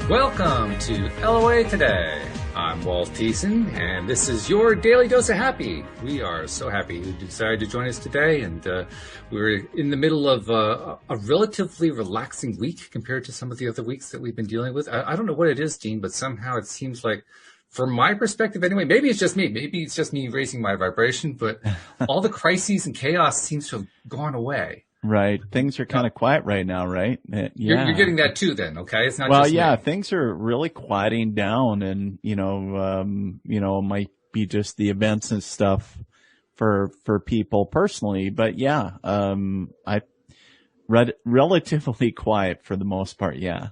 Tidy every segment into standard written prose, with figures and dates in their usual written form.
Welcome to LOA Today. I'm Walt Thiessen, and this is your daily dose of happy. We are so happy you decided to join us today, and we're in the middle of a relatively relaxing week compared to some of the other weeks that we've been dealing with. I don't know what it is, Dean, but somehow it seems like, from my perspective anyway, maybe it's just me raising my vibration, but all the crises and chaos seems to have gone away. Right. Things are kind of quiet right now, right? Yeah. You're getting that too then, okay? It's not just me. Things are really quieting down and, might be just the events and stuff for people personally. But I read relatively quiet for the most part. Yeah.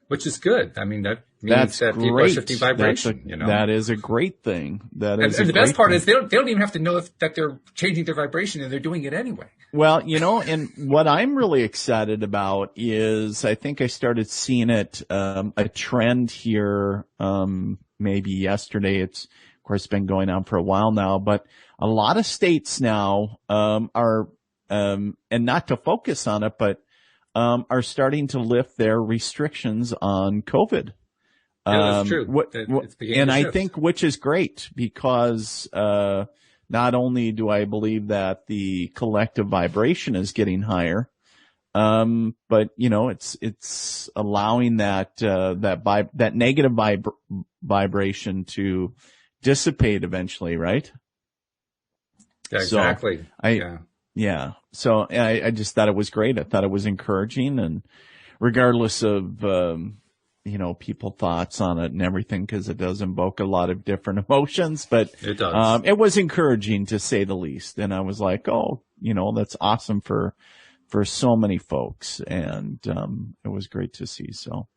Which is good. I mean, that means that people are shifting vibration, That is a great thing. And the best part is they don't even have to know that they're changing their vibration, and they're doing it anyway. Well, and what I'm really excited about is I think I started seeing it, a trend here, maybe yesterday. It's, of course, been going on for a while now, but a lot of states now, are, and not to focus on it, but are starting to lift their restrictions on COVID. Yeah, that's true. And I think, which is great, because not only do I believe that the collective vibration is getting higher, but it's allowing that negative vibration to dissipate eventually, right? Yeah, exactly. Yeah. So I just thought it was great. I thought it was encouraging, and regardless of, people's thoughts on it and everything, because it does invoke a lot of different emotions, but it does. It was encouraging to say the least. And I was like, that's awesome for so many folks. And, it was great to see. So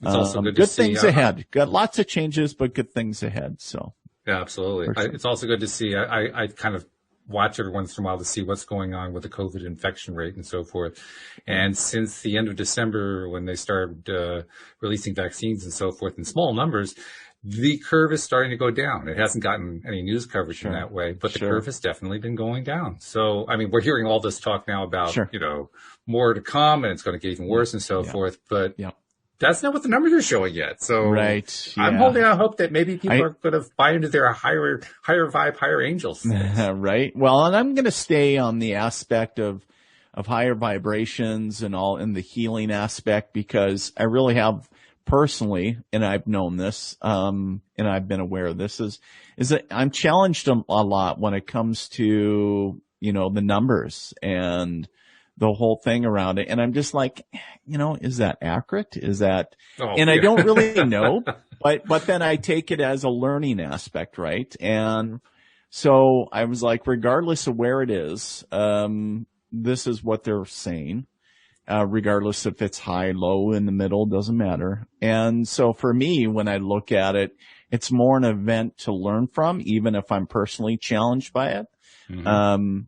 it's also good to see. Things ahead. Got lots of changes, but good things ahead. So yeah, absolutely. Sure. It's also good to see. I kind of watch every once in a while to see what's going on with the COVID infection rate and so forth. And since the end of December, when they started releasing vaccines and so forth in small numbers, the curve is starting to go down. It hasn't gotten any news coverage in that way, but the curve has definitely been going down. So, I mean, we're hearing all this talk now about, more to come, and it's going to get even worse and so forth. But that's not what the numbers are showing yet. So right. I'm holding out hope that maybe people are going to buy into their higher vibe, higher angels. Right. Well, and I'm going to stay on the aspect of higher vibrations and all in the healing aspect, because I really have personally, and I've known this, and I've been aware of this, is that I'm challenged a lot when it comes to, the numbers and the whole thing around it. And I'm just like, is that accurate? Is that, I don't really know, but then I take it as a learning aspect, right? And so I was like, regardless of where it is, this is what they're saying, regardless if it's high, low, in the middle, doesn't matter. And so for me, when I look at it, it's more an event to learn from, even if I'm personally challenged by it. Mm-hmm.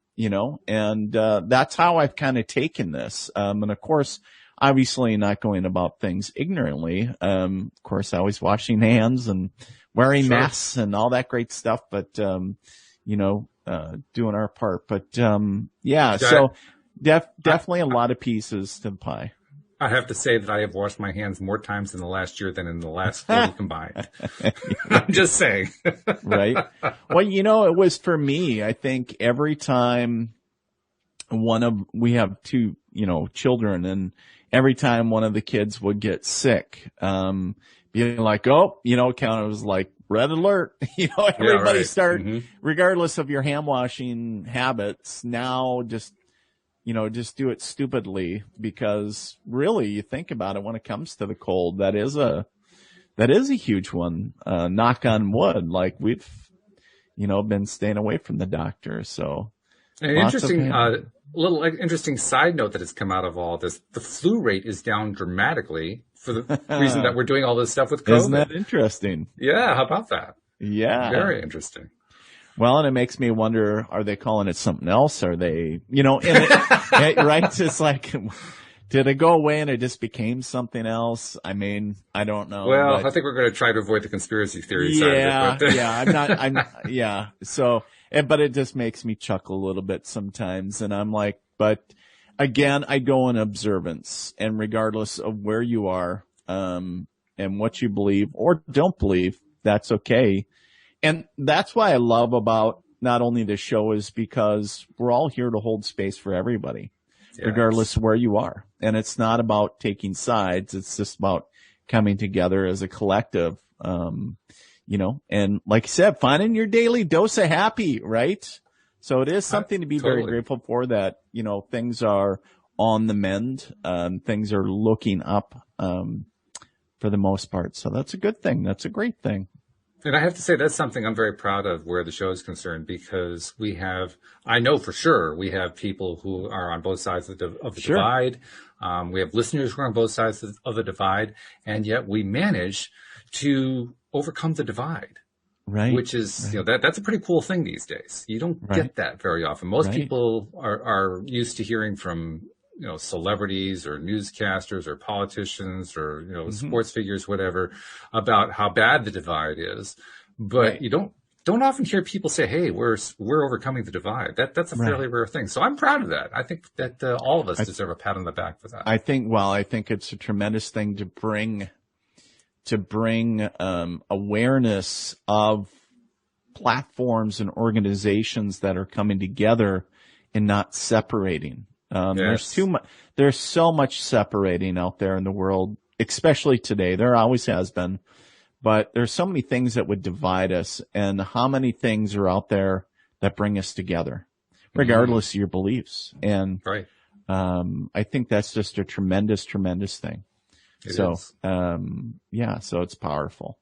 That's how I've kind of taken this. And of course, obviously not going about things ignorantly. Of course, always washing hands and wearing masks and all that great stuff, but, doing our part. But, so definitely a lot of pieces to the pie. I have to say that I have washed my hands more times in the last year than in the last 40 combined. I'm just saying. Right. Well, it was for me, I think every time we have two, children, and every time one of the kids would get sick, being like, kind of was like red alert, everybody start, regardless of your hand washing habits, now just do it stupidly, because really you think about it, when it comes to the cold, that is a huge one. Knock on wood, like we've, been staying away from the doctor. So an little interesting side note that has come out of all this: the flu rate is down dramatically for the reason that we're doing all this stuff with COVID. Isn't that interesting? Yeah. How about that? Yeah. Very interesting. Well, and it makes me wonder, are they calling it something else? Are they, right? It's like, did it go away and it just became something else? I mean, I don't know. Well, I think we're going to try to avoid the conspiracy theory side of it. Yeah. So, but it just makes me chuckle a little bit sometimes. And I'm like, but again, I go in observance, and regardless of where you are, and what you believe or don't believe, that's okay. And that's why I love about not only the show is because we're all here to hold space for everybody, yes, regardless of where you are. And it's not about taking sides. It's just about coming together as a collective, and like I said, finding your daily dose of happy, right? So it is something to be very grateful for that, things are on the mend, things are looking up, for the most part. So that's a good thing. That's a great thing. And I have to say that's something I'm very proud of where the show is concerned, because I know for sure we have people who are on both sides of the sure. divide. We have listeners who are on both sides of the divide, and yet we manage to overcome the divide. Right. Which is, that's a pretty cool thing these days. You don't get that very often. Most people are used to hearing from, celebrities or newscasters or politicians or, mm-hmm. sports figures, whatever, about how bad the divide is. But you don't often hear people say, hey, we're overcoming the divide. That's a fairly rare thing. So I'm proud of that. I think that all of us deserve a pat on the back for that. I think it's a tremendous thing to bring awareness of platforms and organizations that are coming together and not separating. Yes. There's so much separating out there in the world, especially today. There always has been, but there's so many things that would divide us, and how many things are out there that bring us together, regardless of your beliefs. And I think that's just a tremendous, tremendous thing. So it's powerful.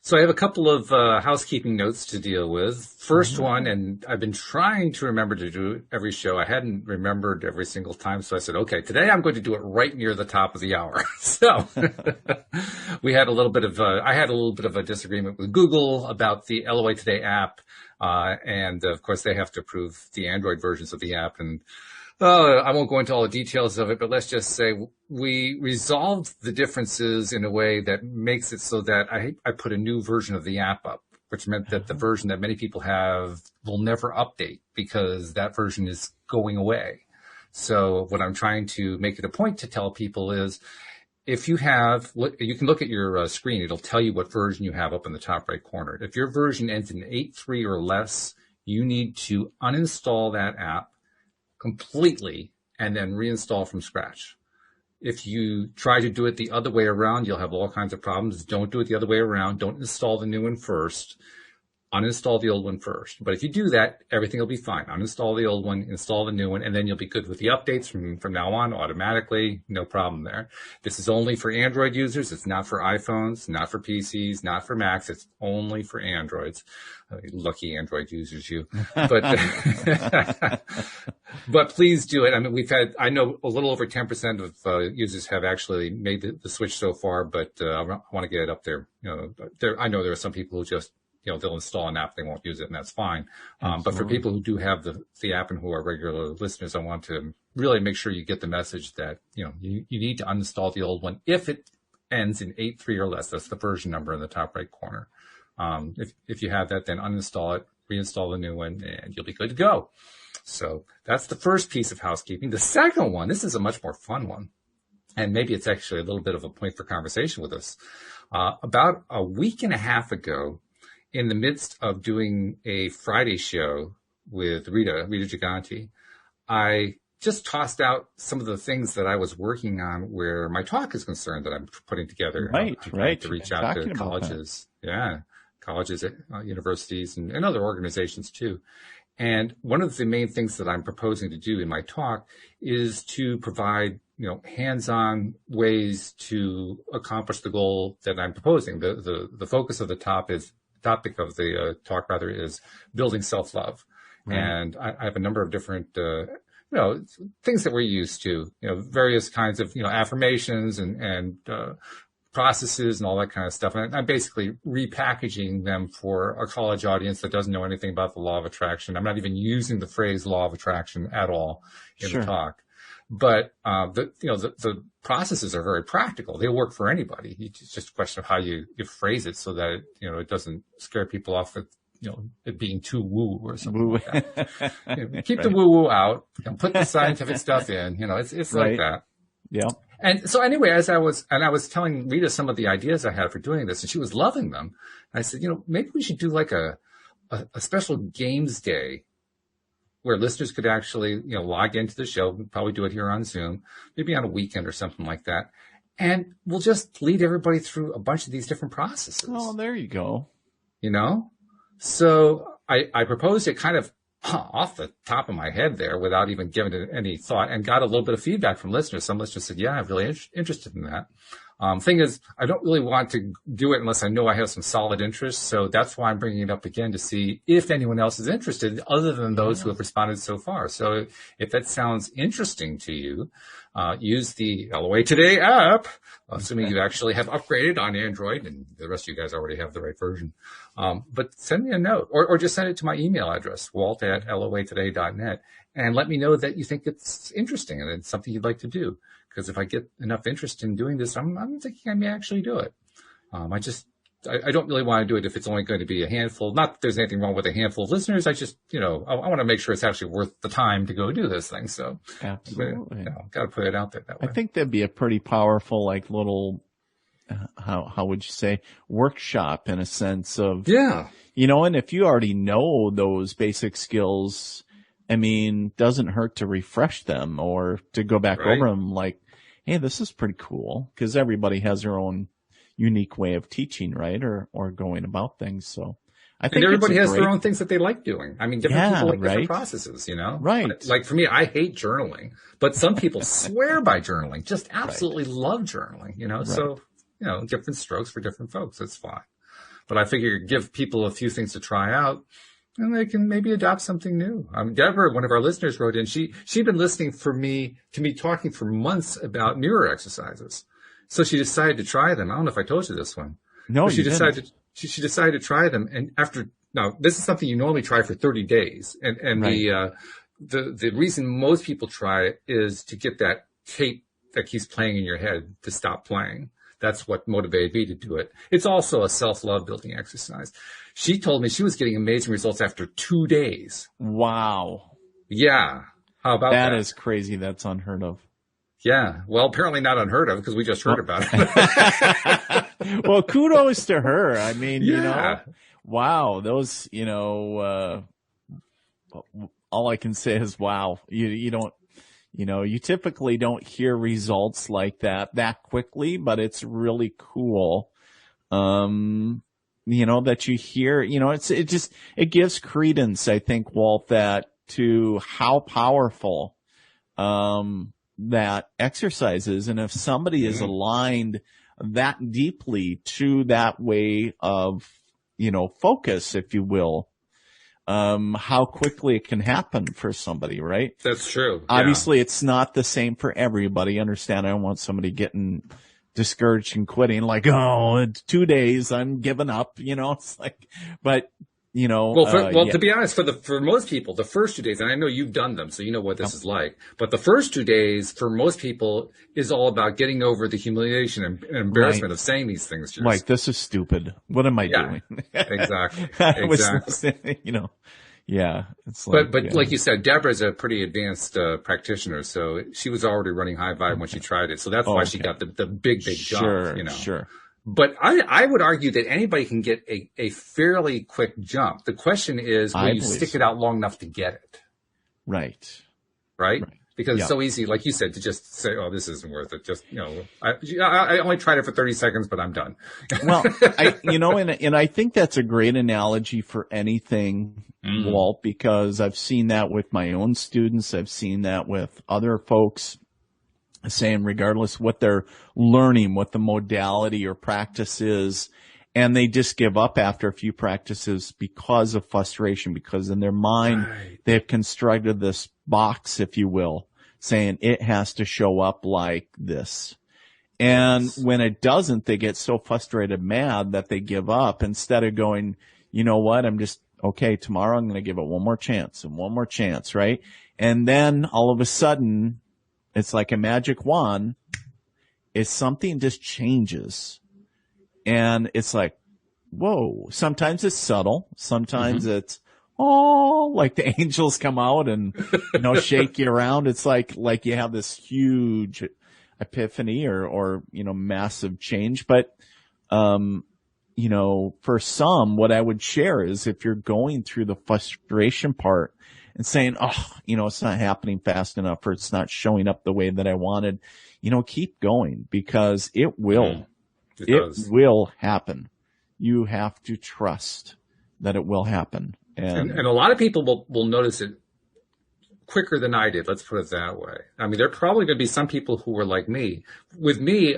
So I have a couple of housekeeping notes to deal with. First one, and I've been trying to remember to do it every show. I hadn't remembered every single time, so I said, okay, today I'm going to do it right near the top of the hour. So I had a little bit of a disagreement with Google about the LOA Today app, and of course they have to approve the Android versions of the app, and I won't go into all the details of it, but let's just say we resolved the differences in a way that makes it so that I put a new version of the app up, which meant that the version that many people have will never update because that version is going away. So what I'm trying to make it a point to tell people is, if you can look at your screen, it'll tell you what version you have up in the top right corner. If your version ends in 8.3 or less, you need to uninstall that app completely and then reinstall from scratch. If you try to do it the other way around, you'll have all kinds of problems. Don't do it the other way around. Don't install the new one first. Uninstall the old one first. But if you do that, everything will be fine. Uninstall the old one, install the new one, and then you'll be good with the updates from now on automatically. No problem there. This is only for Android users. It's not for iPhones, not for PCs, not for Macs. It's only for Androids. Lucky Android users, you. But but please do it. I mean, I know a little over 10% of users have actually made the switch so far, but I want to get it up there. I know there are some people who just they'll install an app, they won't use it, and that's fine. But for people who do have the app and who are regular listeners, I want to really make sure you get the message that, you need to uninstall the old one. If it ends in 8.3 or less, that's the version number in the top right corner. If you have that, then uninstall it, reinstall the new one, and you'll be good to go. So that's the first piece of housekeeping. The second one, this is a much more fun one, and maybe it's actually a little bit of a point for conversation with us. About a week and a half ago, in the midst of doing a Friday show with Rita Giganti, I just tossed out some of the things that I was working on where my talk is concerned that I'm putting together. Right. To reach out to colleges. Yeah. Colleges, universities, and other organizations too. And one of the main things that I'm proposing to do in my talk is to provide, hands-on ways to accomplish the goal that I'm proposing. The focus of the topic of the talk is building self-love. Right. And I have a number of different, things that we're used to, various kinds of, affirmations and processes and all that kind of stuff. And I'm basically repackaging them for a college audience that doesn't know anything about the law of attraction. I'm not even using the phrase law of attraction at all in the talk. But the processes are very practical. They work for anybody. It's just a question of how you phrase it so that it doesn't scare people off with it being too woo or something like that. Keep the woo woo out. Put the scientific stuff in. It's like that. Yeah. And so anyway, I was telling Rita some of the ideas I had for doing this, and she was loving them. And I said, maybe we should do like a special games day where listeners could actually, log into the show. We'll probably do it here on Zoom, maybe on a weekend or something like that. And we'll just lead everybody through a bunch of these different processes. Oh, there you go. So I proposed it kind of off the top of my head there without even giving it any thought, and got a little bit of feedback from listeners. Some listeners said, yeah, I'm really interested in that. Thing is, I don't really want to do it unless I know I have some solid interest. So that's why I'm bringing it up again, to see if anyone else is interested other than those who have responded so far. So if that sounds interesting to you, use the LOA Today app, assuming you actually have upgraded on Android, and the rest of you guys already have the right version. But send me a note, or just send it to my email address, walt@loatoday.net, and let me know that you think it's interesting and it's something you'd like to do. Because if I get enough interest in doing this, I'm thinking I may actually do it. I don't really want to do it if it's only going to be a handful. Not that there's anything wrong with a handful of listeners. I just, I want to make sure it's actually worth the time to go do this thing. So, absolutely, got to put it out there that way. I think that'd be a pretty powerful, like, little, how would you say, workshop, in a sense of, and if you already know those basic skills, I mean, doesn't hurt to refresh them or to go back over them, like, hey, this is pretty cool, because everybody has their own unique way of teaching, right? Or going about things. So I think everybody has their own things that they like doing. I mean, different people like different processes, Right. Like for me, I hate journaling, but some people swear by journaling, just absolutely love journaling, so, different strokes for different folks. That's fine. But I figure give people a few things to try out, and they can maybe adopt something new. Deborah, one of our listeners, wrote in. She'd been listening to me talking for months about mirror exercises. So she decided to try them. I don't know if I told you this one. No, she decided to try them. And now this is something you normally try for 30 days. And right. The reason most people try it is to get that tape that keeps playing in your head to stop playing. That's what motivated me to do it. It's also a self-love building exercise. She told me she was getting amazing results after 2 days. Wow. Yeah. How about that? That is crazy. That's unheard of. Yeah. Well, apparently not unheard of, because we just heard about it. Well, kudos to her. I mean, wow. Those, all I can say is wow. You don't, you typically don't hear results like that quickly, but it's really cool. That you hear, it gives credence, I think, Walt, that to how powerful, that exercise is. And if somebody is aligned that deeply to that way of, focus, if you will, how quickly it can happen for somebody, right? That's true. Yeah. Obviously, it's not the same for everybody. Understand? I don't want somebody getting discouraged and quitting, like, oh, in 2 days, I'm giving up, it's like, but, to be honest, for most people, the first 2 days, and I know you've done them, so you know what this is like, but the first 2 days for most people is all about getting over the humiliation and embarrassment of saying these things. Like, this is stupid. What am I doing? Exactly. Yeah. It's like, but like you said, Deborah's a pretty advanced practitioner, so she was already running high vibe when she tried it. So that's why she got the big jump, Sure. But I would argue that anybody can get a fairly quick jump. The question is, will you stick it out long enough to get it? Right. Because it's so easy, like you said, to just say, oh, this isn't worth it. Just, I only tried it for 30 seconds, but I'm done. Well, and I think that's a great analogy for anything, Walt, because I've seen that with my own students. I've seen that with other folks, saying regardless what they're learning, what the modality or practice is, and they just give up after a few practices because of frustration, because in their mind, they've constructed this box, if you will, saying it has to show up like this. And when it doesn't, they get so frustrated, mad that they give up instead of going, you know what, tomorrow I'm going to give it one more chance, right? And then all of a sudden, it's like a magic wand. It's something just changes. And it's like, whoa. Sometimes it's subtle. Sometimes it's, like the angels come out and, shake you around. It's like you have this huge, epiphany or, massive change. But, for some, what I would share is if you're going through the frustration part and saying, oh, it's not happening fast enough or it's not showing up the way that I wanted, keep going because it will. It will happen. You have to trust that it will happen. And a lot of people will notice it quicker than I did. Let's put it that way. I mean, there are probably going to be some people who were like me. With me,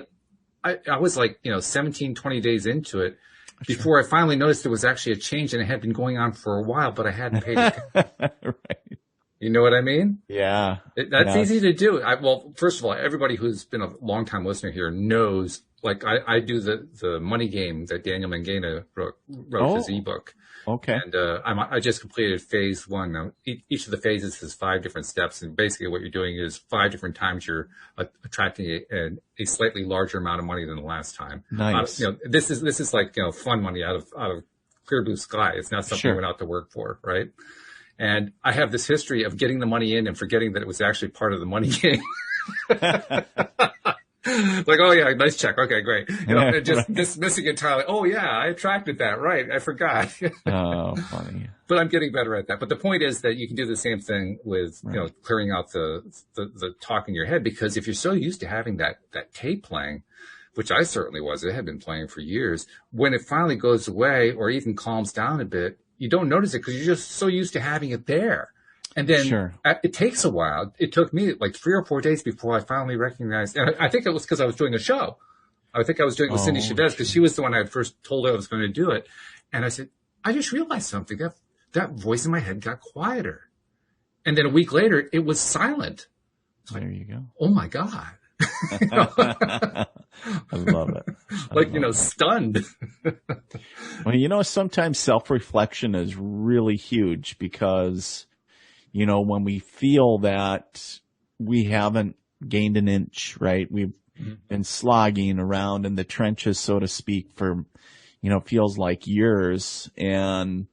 I was like, 17, 20 days into it before I finally noticed there was actually a change and it had been going on for a while, but I hadn't paid attention. Right. You know what I mean? Yeah. That's easy to do. Well, first of all, everybody who's been a long time listener here knows, like I do the money game that Daniel Mangena wrote his ebook. Okay. And I just completed phase 1. Now, each of the phases has 5 different steps, and basically what you're doing is 5 different times you're attracting a slightly larger amount of money than the last time. Nice. This is like fun money out of clear blue sky. It's not something you went out to work for, right? And I have this history of getting the money in and forgetting that it was actually part of the money game. Like, oh yeah, nice check. Okay, great. Just dismissing entirely. Oh yeah, I attracted that. Right. I forgot. Oh, funny. But I'm getting better at that. But the point is that you can do the same thing with, clearing out the talk in your head, because if you're so used to having that tape playing, which I certainly was, it had been playing for years, when it finally goes away or even calms down a bit, you don't notice it because you're just so used to having it there. And then it takes a while. It took me like 3 or 4 days before I finally recognized. And I think it was because I was doing a show. I think I was doing it with Cindy Chavez because she was the one I had first told her I was going to do it. And I said, I just realized something. That voice in my head got quieter. And then a week later, it was silent. There you go. Oh my God. I love it. Stunned. Well, sometimes self-reflection is really huge because, when we feel that we haven't gained an inch, right? We've been slogging around in the trenches, so to speak, for, feels like years. And,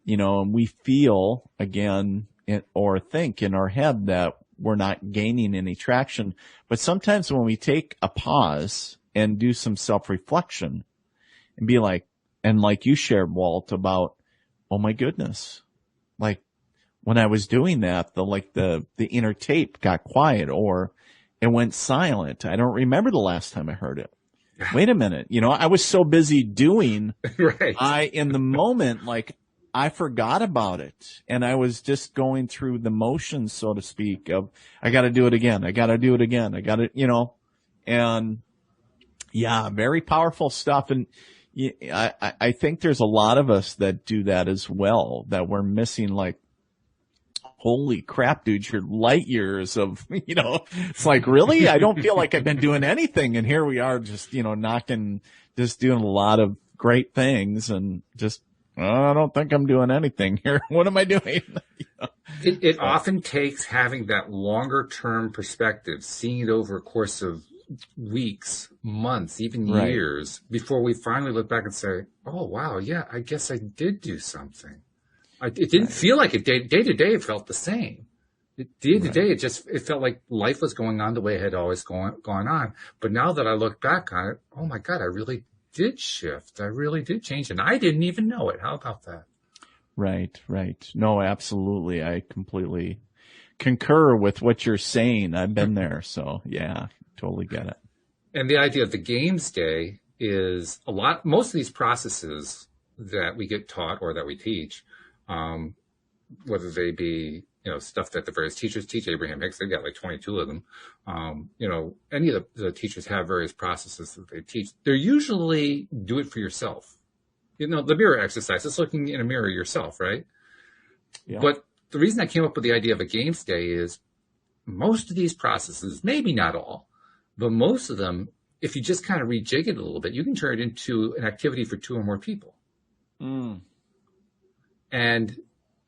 we feel again, or think in our head that we're not gaining any traction. But sometimes when we take a pause and do some self-reflection and be like, and like you shared, Walt, about, oh my goodness, like when I was doing that, the inner tape got quiet or it went silent. I don't remember the last time I heard it. Wait a minute. I was so busy doing, right. In the moment, like I forgot about it. And I was just going through the motions, so to speak, of I got to do it again. I got to do it again. I got to, and yeah, very powerful stuff. And I think there's a lot of us that do that as well, that we're missing like, holy crap, dude, you're light years of, it's like, really? I don't feel like I've been doing anything. And here we are just, doing a lot of great things and just, I don't think I'm doing anything here. What am I doing? It often takes having that longer term perspective, seeing it over a course of weeks, months, even years before we finally look back and say, oh, wow, yeah, I guess I did do something. It didn't feel like it. Day to day, it felt the same. Day to day, it felt like life was going on the way it had always gone on. But now that I look back on it, oh my God, I really did shift. I really did change, and I didn't even know it. How about that? Right. No, absolutely. I completely concur with what you're saying. I've been there, so yeah, totally get it. And the idea of the games day is most of these processes that we get taught or that we teach, whether they be, stuff that the various teachers teach. Abraham Hicks, they've got like 22 of them. Any of the teachers have various processes that they teach. They're usually do it for yourself. The mirror exercise, it's looking in a mirror yourself, right? Yeah. But the reason I came up with the idea of a games day is most of these processes, maybe not all, but most of them, if you just kind of rejig it a little bit, you can turn it into an activity for 2 or more people. And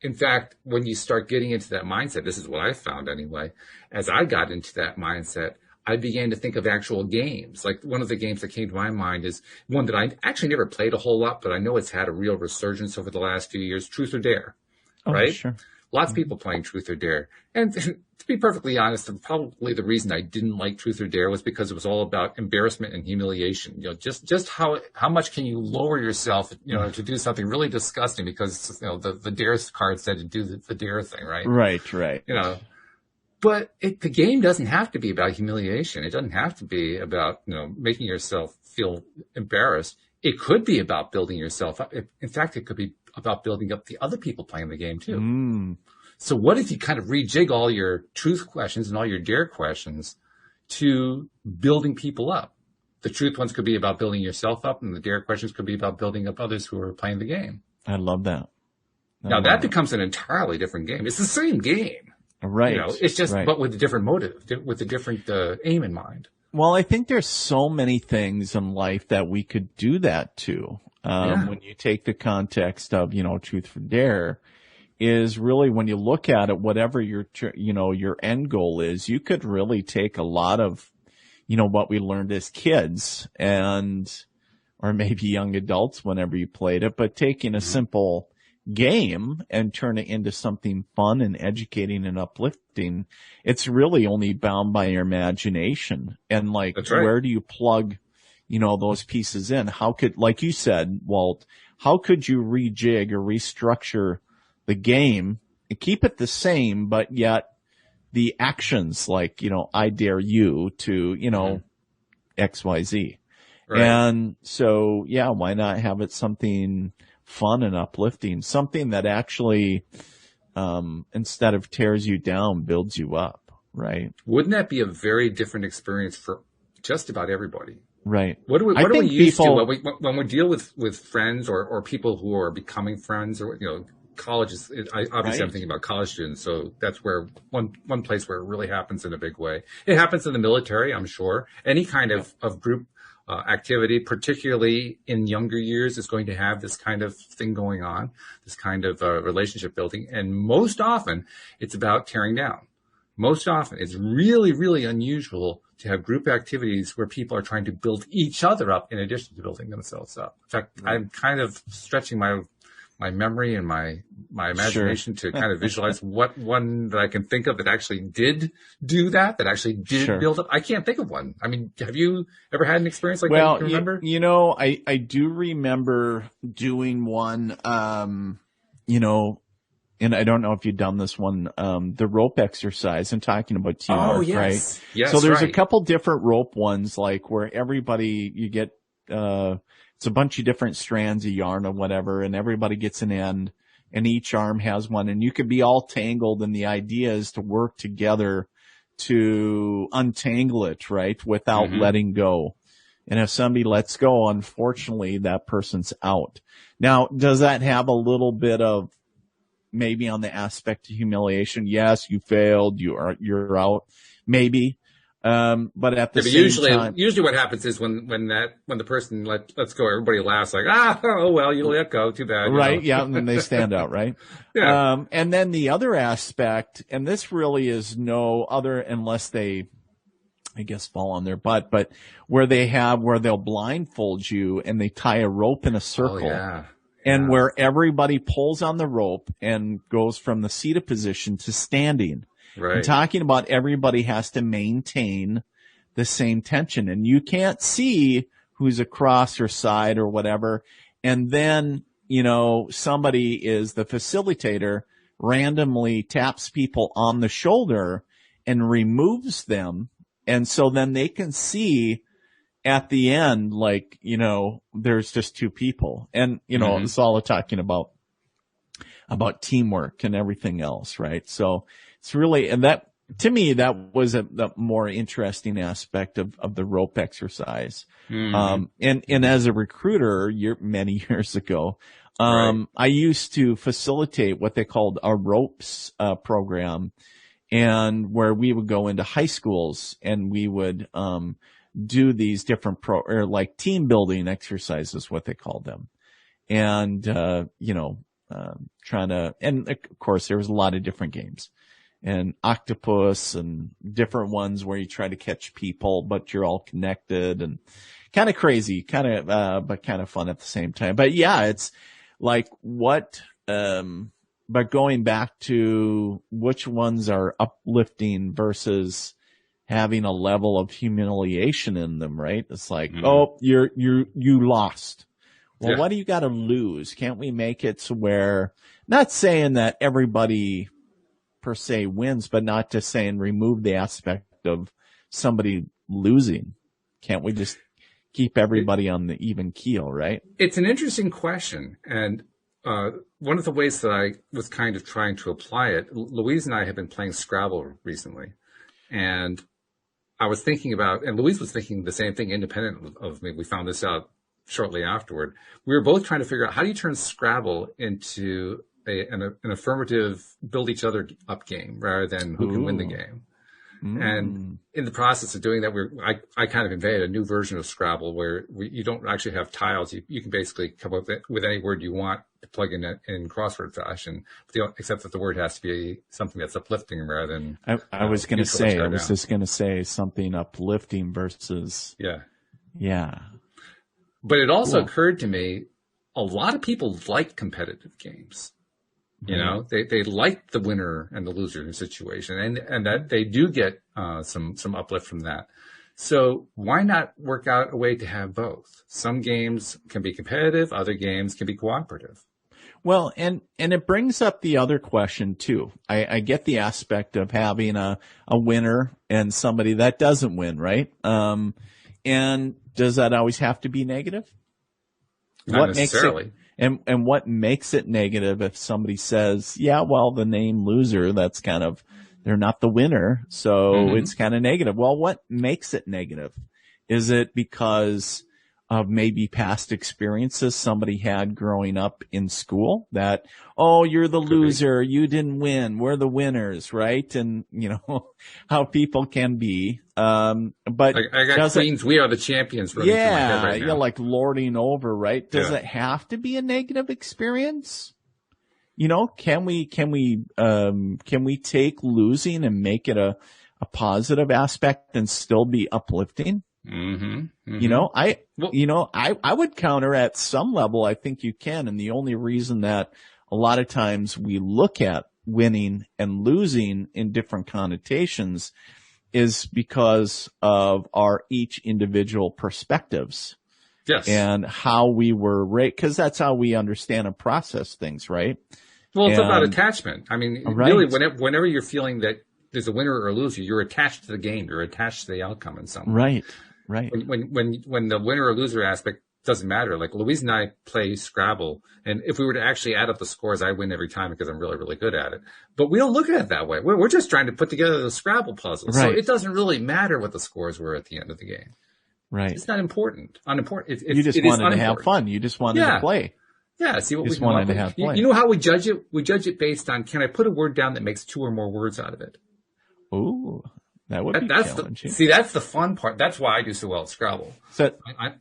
in fact, when you start getting into that mindset, this is what I found anyway, as I got into that mindset, I began to think of actual games. Like one of the games that came to my mind is one that I actually never played a whole lot, but I know it's had a real resurgence over the last few years, Truth or Dare, right? Sure. Lots of people playing Truth or Dare. And to be perfectly honest, probably the reason I didn't like Truth or Dare was because it was all about embarrassment and humiliation. Just how much can you lower yourself, to do something really disgusting because, the Dare card said to do the Dare thing, right? Right. But the game doesn't have to be about humiliation. It doesn't have to be about, making yourself feel embarrassed. It could be about building yourself up. In fact, it could be about building up the other people playing the game too. So what if you kind of rejig all your truth questions and all your dare questions to building people up? The truth ones could be about building yourself up, and the dare questions could be about building up others who are playing the game. I love that. Now that becomes an entirely different game. It's the same game. Right. It's just, but with a different motive, with a different aim in mind. Well, I think there's so many things in life that we could do that to. When you take the context of, Truth for Dare, is really when you look at it, whatever your end goal is, you could really take a lot of, what we learned as kids or maybe young adults whenever you played it, but taking a simple game and turn it into something fun and educating and uplifting. It's really only bound by your imagination. And where do you plug, those pieces in? How could, like you said, Walt, how could you rejig or restructure the game and keep it the same, but yet the actions I dare you to, XYZ. Right. And so, why not have it something fun and uplifting, something that actually, instead of tears you down, builds you up, right? Wouldn't that be a very different experience for just about everybody? Right. What do we used to when we deal with friends or people who are becoming friends or, college is, obviously I'm thinking about college students. So that's where one place where it really happens in a big way. It happens in the military, I'm sure. Any kind of group activity, particularly in younger years, is going to have this kind of thing going on, this kind of relationship building. And most often it's about tearing down. Most often it's really, really unusual to have group activities where people are trying to build each other up in addition to building themselves up. In fact, I'm kind of stretching my memory and my imagination to kind of visualize what one that I can think of that actually did do that actually did build up. I can't think of one. I mean, have you ever had an experience like that? You remember? I do remember doing one, and I don't know if you've done this one, the rope exercise and talking about teamwork, right? Yes. So there's a couple different rope ones, where everybody, you get, it's a bunch of different strands of yarn or whatever, and everybody gets an end, and each arm has one, and you could be all tangled, and the idea is to work together to untangle it, right, without letting go. And if somebody lets go, unfortunately, that person's out. Now, does that have a little bit of maybe on the aspect of humiliation? Yes, you failed, you're out, maybe. But at the same time, usually what happens is when the person lets go, everybody laughs oh well, you let go, too bad. Right. Yeah. And then they stand out. Right. Yeah. And then the other aspect, and this really is no other unless they, I guess, fall on their butt, but where they'll blindfold you and they tie a rope in a circle. Oh, yeah. And where everybody pulls on the rope and goes from the seated position to standing. Right. I'm talking about everybody has to maintain the same tension, and you can't see who's across or side or whatever. And then, somebody is the facilitator, randomly taps people on the shoulder and removes them. And so then they can see at the end, there's just two people. And, it's all talking about teamwork and everything else, right? So it's really, and that, to me, that was the more interesting aspect of the rope exercise. And as a recruiter many years ago, I used to facilitate what they called a ropes, program, and where we would go into high schools and we would, do these different team building exercises, what they called them. And, trying to, and of course there was a lot of different games and octopus and different ones where you try to catch people, but you're all connected and kind of crazy, but kind of fun at the same time. But yeah, it's like what but going back to which ones are uplifting versus having a level of humiliation in them, right? It's like, oh, you lost. Well, what do you got to lose? Can't we make it to where, not saying that everybody per se wins, but not just saying remove the aspect of somebody losing. Can't we just keep everybody on the even keel, right? It's an interesting question. And one of the ways that I was kind of trying to apply it, Louise and I have been playing Scrabble recently. And I was thinking about, and Louise was thinking the same thing independent of me. We found this out shortly afterward. We were both trying to figure out, how do you turn Scrabble into an affirmative, build each other up game rather than who can win the game? And in the process of doing that, I kind of invented a new version of Scrabble where you don't actually have tiles. You can basically come up with any word you want to plug in crossword fashion, except that the word has to be something that's uplifting rather than. I was just going to say something uplifting versus. Yeah. But it also occurred to me, a lot of people like competitive games. You know, they like the winner and the loser situation, and that they do get some uplift from that. So why not work out a way to have both? Some games can be competitive, other games can be cooperative. Well, and it brings up the other question too. I get the aspect of having a winner and somebody that doesn't win, right? And does that always have to be negative? Not necessarily. And what makes it negative if somebody says, yeah, well, the name loser, that's kind of, they're not the winner, so it's kind of negative. Well, what makes it negative? Is it because of maybe past experiences somebody had growing up in school that, oh, you're the loser, you didn't win, we're the winners, right? And, you know, how people can be. But I got Queens, we are the champions. Yeah, like lording over, right? Does it have to be a negative experience? You know, can we take losing and make it a positive aspect and still be uplifting? You know, I would counter at some level. I think you can. And the only reason that a lot of times we look at winning and losing in different connotations is because of our each individual perspectives. Yes. And how we were raised, because that's how we understand and process things, right? Well, it's about attachment. I mean, really, whenever you're feeling that there's a winner or a loser, you're attached to the game. You're attached to the outcome in some way. Right. When the winner or loser aspect doesn't matter. Like Louise and I play Scrabble, and if we were to actually add up the scores, I win every time because I'm really, really good at it. But we don't look at it that way. We're just trying to put together the Scrabble puzzle. Right. So it doesn't really matter what the scores were at the end of the game. Right. It's not important. Unimportant. You just wanted to have fun. You just wanted to play. Yeah, see what we just wanted to have fun. You know how we judge it? We judge it based on, can I put a word down that makes 2 or more words out of it? Ooh. That would be challenging. That's the fun part. That's why I do so well at Scrabble. So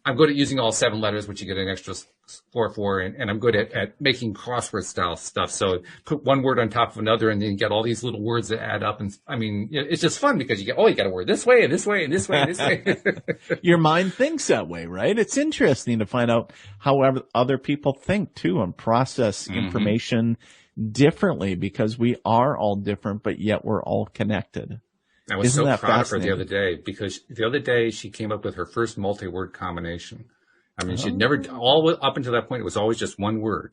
I'm good at using all 7 letters, which you get an extra score for, and I'm good at making crossword style stuff. So put one word on top of another, and then you get all these little words that add up. And I mean, it's just fun because you got a word this way and this way and this way and this way. Your mind thinks that way, right? It's interesting to find out how other people think too and process information differently, because we are all different, but yet we're all connected. I was so proud of her the other day, because the other day she came up with her first multi-word combination. I mean, she'd never, up until that point, it was always just one word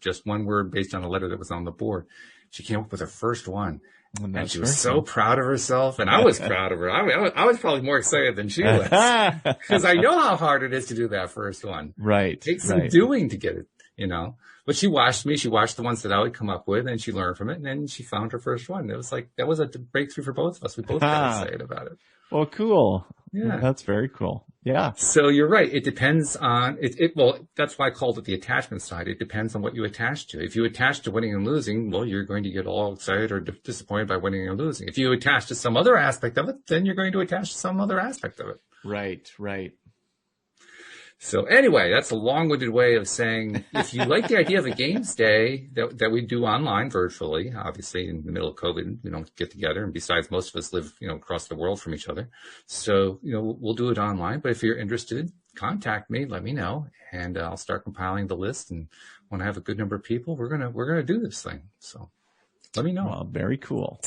based on a letter that was on the board. She came up with her first one. And she was so proud of herself, and I was proud of her. I was probably more excited than she was, because I know how hard it is to do that first one. Right. It takes some doing to get it, you know. But she watched me. She watched the ones that I would come up with, and she learned from it, and then she found her first one. It was like, that was a breakthrough for both of us. We both got excited about it. Well, cool. Yeah. That's very cool. Yeah. So you're right. It depends on well, that's why I called it the attachment side. It depends on what you attach to. If you attach to winning and losing, well, you're going to get all excited or disappointed by winning or losing. If you attach to some other aspect of it, then you're going to attach to some other aspect of it. Right. So anyway, that's a long-winded way of saying, if you like the idea of a games day that we do online virtually, obviously in the middle of COVID, we don't get together. And besides, most of us live, across the world from each other. So, we'll do it online. But if you're interested, contact me, let me know, and I'll start compiling the list. And when I have a good number of people, we're going to do this thing. So. let me know. Well, very cool.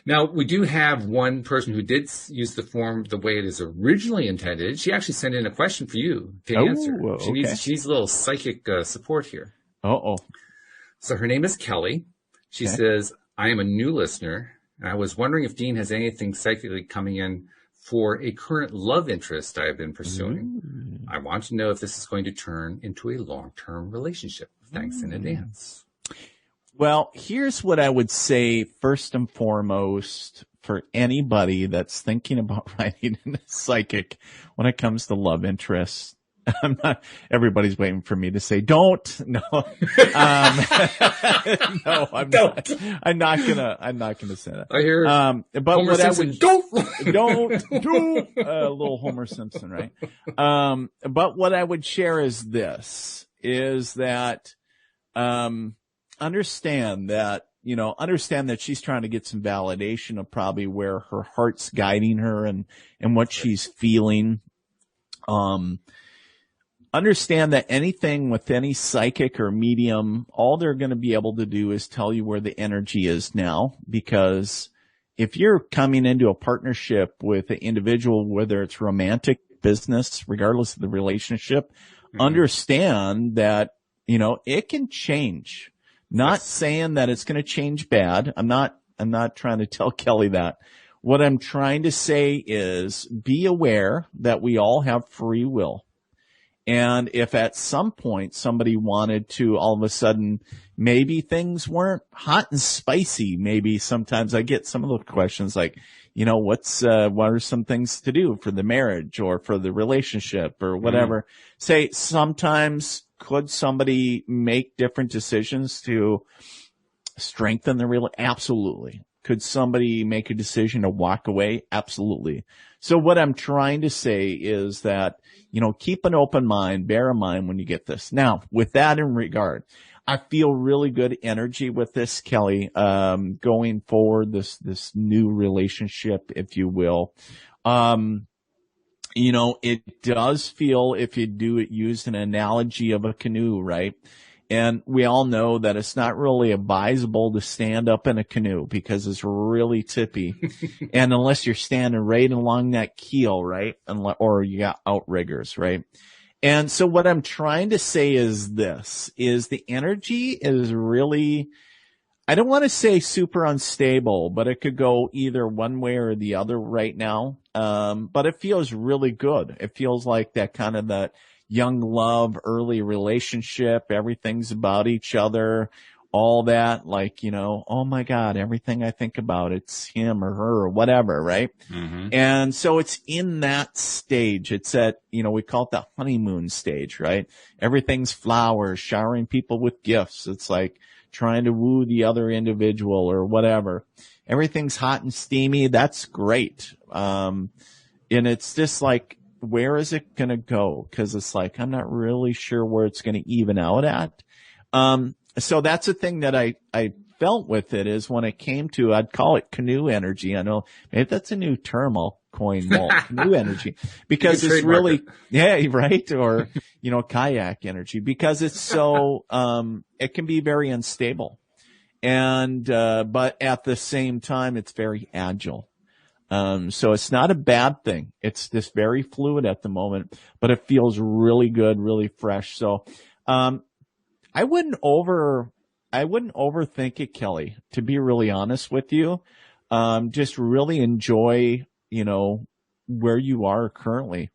Now, we do have one person who did use the form the way it is originally intended. She actually sent in a question for you to answer. She needs a little psychic support here. Uh-oh. So her name is Kelly. She says, I am a new listener, and I was wondering if Dean has anything psychically coming in for a current love interest I have been pursuing. I want to know if this is going to turn into a long-term relationship. Thanks in advance. Well, here's what I would say first and foremost for anybody that's thinking about writing in a psychic when it comes to love interest. Everybody's waiting for me to say, don't. No. No, I'm not. I'm not gonna say that. I hear but Homer what Simpson, I would, don't do, little Homer Simpson, right? But what I would share is this, is that, understand that she's trying to get some validation of probably where her heart's guiding her and what she's feeling. Understand that anything with any psychic or medium, all they're going to be able to do is tell you where the energy is now, because if you're coming into a partnership with an individual, whether it's romantic, business, regardless of the relationship, understand that, it can change. Not saying that it's going to change bad. I'm not trying to tell Kelly that. What I'm trying to say is be aware that we all have free will. And if at some point somebody wanted to all of a sudden, maybe things weren't hot and spicy. Maybe sometimes I get some of the questions like, what are some things to do for the marriage or for the relationship or whatever? Say sometimes could somebody make different decisions to strengthen the real? Absolutely. Could somebody make a decision to walk away? Absolutely. So what I'm trying to say is that, keep an open mind, bear in mind when you get this. Now, with that in regard, I feel really good energy with this, Kelly, going forward, this new relationship, if you will. It does feel, if you do it, use an analogy of a canoe, right? And we all know that it's not really advisable to stand up in a canoe because it's really tippy. And unless you're standing right along that keel, right? Or you got outriggers, right? And so what I'm trying to say is this, is the energy is really, I don't want to say super unstable, but it could go either one way or the other right now. But it feels really good. It feels like that kind of that young love, early relationship, everything's about each other, all that, like, oh my God, everything I think about, it's him or her or whatever, right? And so it's in that stage. It's at, we call it the honeymoon stage, right? Everything's flowers, showering people with gifts. It's like trying to woo the other individual or whatever. Everything's hot and steamy. That's great. And it's just like, where is it going to go? Cause it's like, I'm not really sure where it's going to even out at. So that's the thing that I felt with it is when it came to, I'd call it canoe energy. I know maybe that's a new term I'll coin, canoe energy, because it's really, yeah, right. Or, kayak energy, because it's so, it can be very unstable. And, but at the same time, it's very agile. So it's not a bad thing. It's just very fluid at the moment, but it feels really good, really fresh. So, I wouldn't overthink it, Kelly, to be really honest with you. Just really enjoy, where you are currently.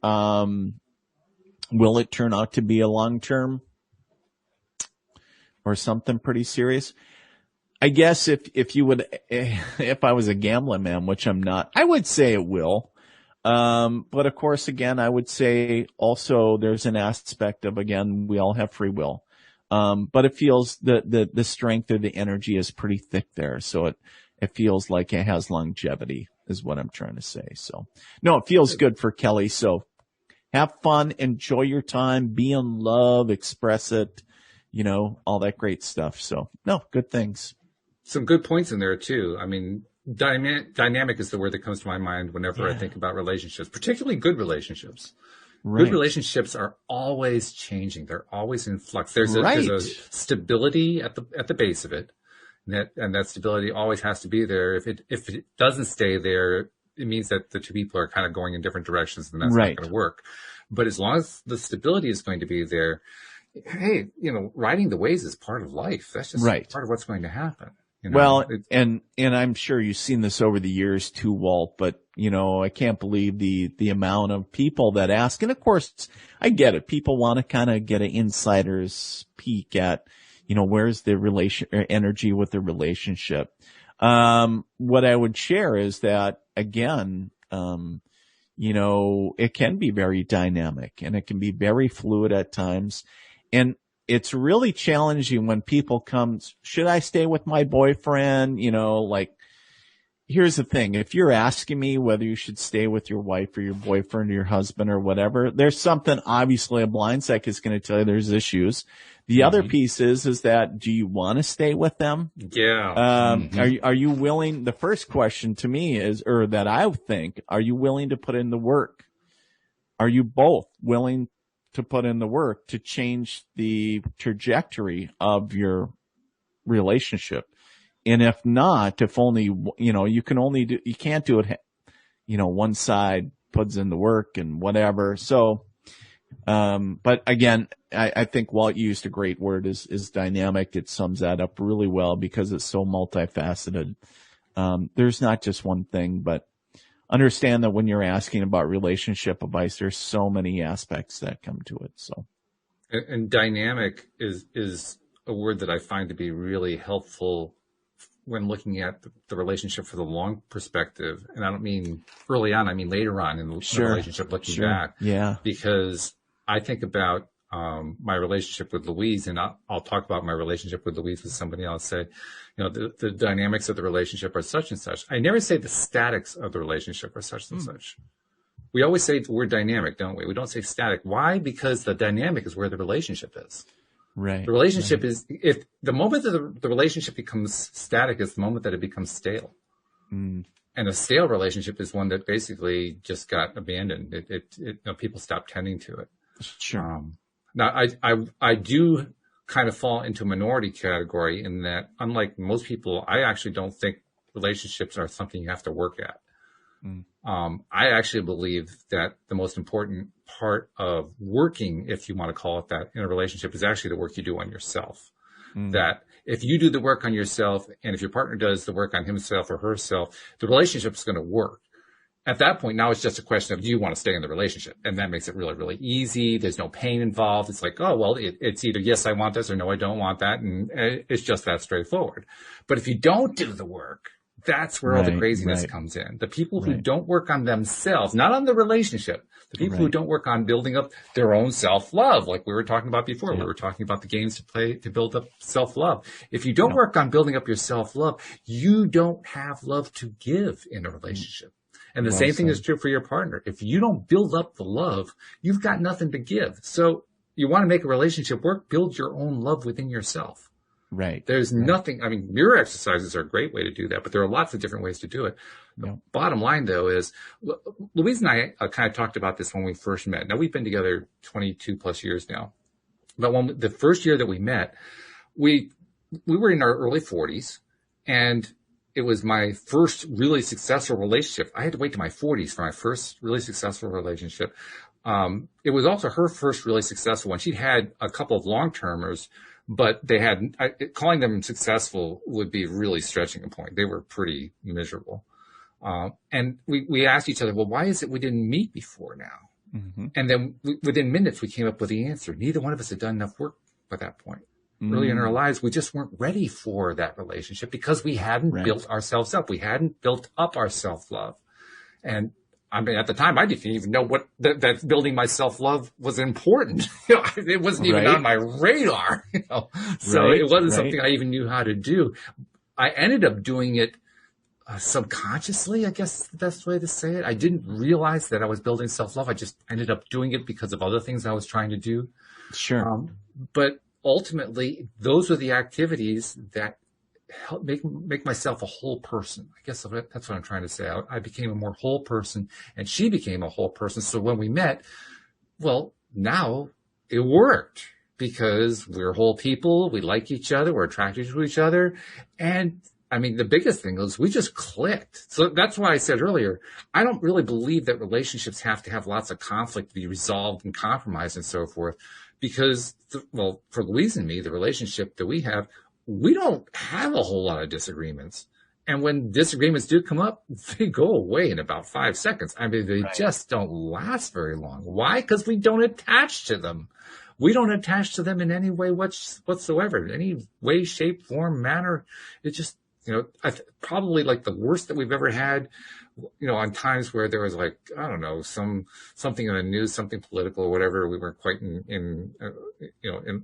Will it turn out to be a long-term or something pretty serious? I guess if I was a gambling man, which I'm not, I would say it will. But of course, again, I would say also there's an aspect of, again, we all have free will. But it feels the strength of the energy is pretty thick there. So it feels like it has longevity is what I'm trying to say. So no, it feels good for Kelly. So have fun, enjoy your time, be in love, express it, all that great stuff. So no, good things. Some good points in there too. I mean, dynamic is the word that comes to my mind whenever I think about relationships, particularly good relationships. Right. Good relationships are always changing. They're always in flux. There's a stability at the base of it. And that stability always has to be there. If it doesn't stay there, it means that the two people are kind of going in different directions, and that's Right. not going to work. But as long as the stability is going to be there, hey, riding the waves is part of life. That's just Right. part of what's going to happen. Well, and I'm sure you've seen this over the years too, Walt, but I can't believe the amount of people that ask. And of course, I get it. People want to kind of get an insider's peek at, where's the energy with the relationship. What I would share is that again, it can be very dynamic and it can be very fluid at times. And it's really challenging when people come, should I stay with my boyfriend? Here's the thing. If you're asking me whether you should stay with your wife or your boyfriend or your husband or whatever, there's something, obviously a blind psych is going to tell you there's issues. The other piece is that, do you want to stay with them? Yeah. Are you willing? The first question to me is, or that I think, are you willing to put in the work? Are you both willing to put in the work to change the trajectory of your relationship? And if not, if only, you can't do it, one side puts in the work and whatever. So, but again, I think Walt used a great word is dynamic. It sums that up really well because it's so multifaceted. There's not just one thing, but understand that when you're asking about relationship advice, there's so many aspects that come to it. So, and dynamic is a word that I find to be really helpful when looking at the relationship for the long perspective. And I don't mean early on, I mean later on in the relationship, looking back. Yeah. Because I think about my relationship with Louise, and I'll talk about my relationship with Louise with somebody else. Say, the dynamics of the relationship are such and such. I never say the statics of the relationship are such and such. We always say the word dynamic, don't we? We don't say static. Why? Because the dynamic is where the relationship is. Right. The relationship is, if the moment that the relationship becomes static is the moment that it becomes stale. And a stale relationship is one that basically just got abandoned. People stopped tending to it. Sure. Now, I do kind of fall into a minority category in that, unlike most people, I actually don't think relationships are something you have to work at. I actually believe that the most important part of working, if you want to call it that, in a relationship is actually the work you do on yourself. That if you do the work on yourself, and if your partner does the work on himself or herself, the relationship is going to work. At that point, now it's just a question of, do you want to stay in the relationship? And that makes it really, really easy. There's no pain involved. It's like, oh, well, it's either yes, I want this, or no, I don't want that. And it's just that straightforward. But if you don't do the work, that's where all the craziness comes in. The people who don't work on themselves, not on the relationship, the people who don't work on building up their own self-love, like we were talking about before. We were talking about the games to play to build up self-love. If you don't work on building up your self-love, you don't have love to give in a relationship. And the same thing is true for your partner. If you don't build up the love, you've got nothing to give. So you want to make a relationship work, build your own love within yourself. Right. There's nothing, I mean, mirror exercises are a great way to do that, but there are lots of different ways to do it. The bottom line, though, is Louise and I kind of talked about this when we first met. Now, we've been together 22 plus years now. But when the first year that we met, we were in our early 40s, and it was my first really successful relationship. I had to wait to my 40s for my first really successful relationship. It was also her first really successful one. She'd had a couple of long-termers, but they had, calling them successful would be really stretching a point. They were pretty miserable. And we asked each other, well, why is it we didn't meet before now? And then within minutes, we came up with the answer. Neither one of us had done enough work by that point. Early in our lives, we just weren't ready for that relationship because we hadn't built ourselves up. We hadn't built up our self-love. And I mean, at the time, I didn't even know what that building my self-love was important. It wasn't even on my radar. So it wasn't something I even knew how to do. I ended up doing it subconsciously, I guess is the best way to say it. I didn't realize that I was building self-love. I just ended up doing it because of other things I was trying to do. Sure. But ultimately, those are the activities that help make myself a whole person. I guess that's what I'm trying to say. I became a more whole person, and she became a whole person. So when we met, well, now it worked because we're whole people. We like each other. We're attracted to each other. And I mean, the biggest thing is we just clicked. So that's why I said earlier, I don't really believe that relationships have to have lots of conflict to be resolved and compromised and so forth. Because, well, for Louise and me, the relationship that we have, we don't have a whole lot of disagreements. And when disagreements do come up, they go away in about 5 seconds. I mean, they just don't last very long. Why? Because we don't attach to them. We don't attach to them in any way whatsoever, any way, shape, form, manner. It just, probably like the worst that we've ever had, on times where there was like, I don't know, something in the news, something political or whatever. We weren't quite in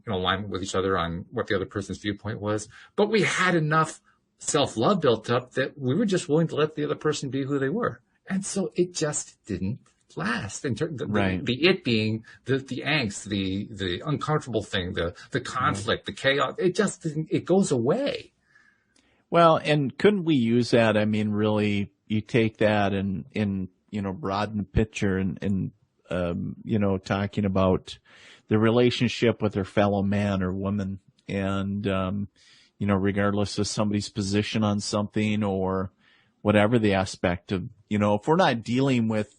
alignment with each other on what the other person's viewpoint was, but we had enough self-love built up that we were just willing to let the other person be who they were. And so it just didn't last. The it being the angst, the uncomfortable thing, the conflict, the chaos, it just didn't, it goes away. Well, and couldn't we use that? I mean, really, you take that and broaden the picture and talking about the relationship with their fellow man or woman and, regardless of somebody's position on something or whatever the aspect of, if we're not dealing with,